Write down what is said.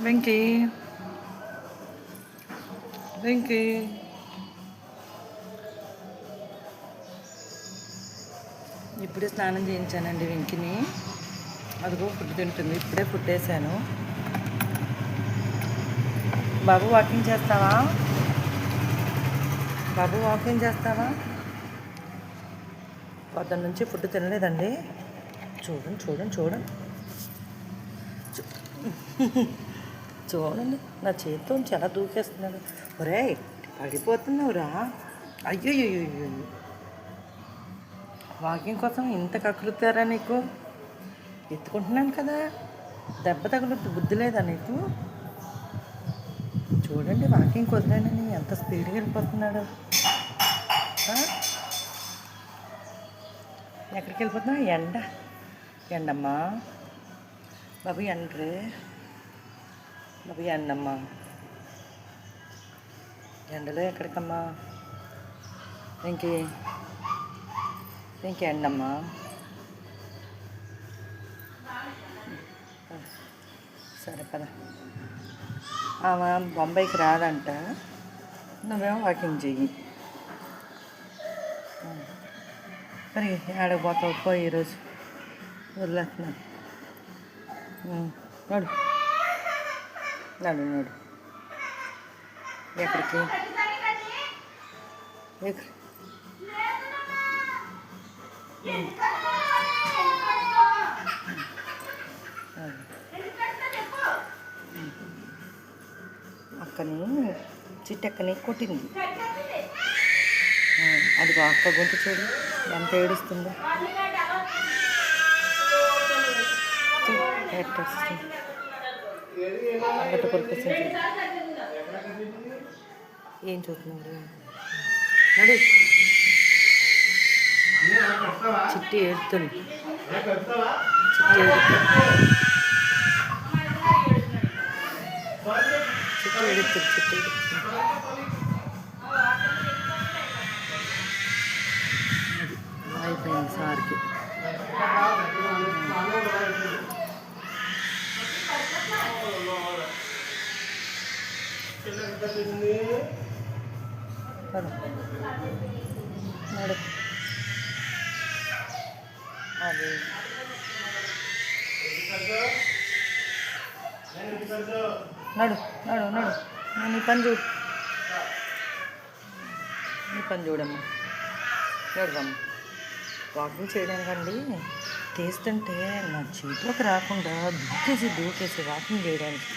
వెంకీ వెంకీ ఇప్పుడే స్నానం చేయించానండి వెంకిని. అదిగో ఫుడ్ తింటుంది. ఇప్పుడే ఫుడ్ వేసాను. బాబు వాకింగ్ చేస్తావా? బాబు వాకింగ్ చేస్తావా? పొద్దున్న నుంచి ఫుడ్ తినలేదండి. చూడండి చూడండి చూడండి చూడండి, నా చేతితో చాలా దూకేస్తున్నాడు. ఒరే పడిపోతున్నావురా. అయ్యో వాకింగ్ కోసం ఇంత కక్కులుతారా నీకు? ఎత్తుకుంటున్నాను కదా, దెబ్బ తగులుద్ది. బుద్ధి లేదా నీకు? చూడండి, వాకింగ్ వదిలేనని ఎంత స్పీడ్గా వెళ్ళిపోతున్నాడు. ఎక్కడికి వెళ్ళిపోతున్నావు? ఎండమ్మా బాబు, ఎండ్రే బాబు, ఎండమ్మా. ఎండలో ఎక్కడికమ్మా? ఇంకెండమ్మా. సరే పద. ఆమె బొంబాయికి రాదంట, నువ్వేమో వాకింగ్ చెయ్యి. మరి ఆడకపోతావు పో, ఈరోజు వదిలేస్తున్నాను. నడు నడు నడు. ఎక్కడికి? అక్కని చిట్టక్కని కొట్టింది. అది అక్క గొంతు చూడు ఎంత ఏడుస్తుందో. ఏం చూస్తున్నాడు? నడు. చిట్టి ఏడుతుంది. చిట్టి ఏడుతుంది. అయిపోయింది సార్కి. నడు. అది నడు నడు నడు. నీ పని చూడు, చూడమ్మా. నడువమ్మా. వాకింగ్ చేయడానికండి తీస్తుంటే నా చేతిలోకి రాకుండా దూకేసి వాకింగ్ చేయడానికి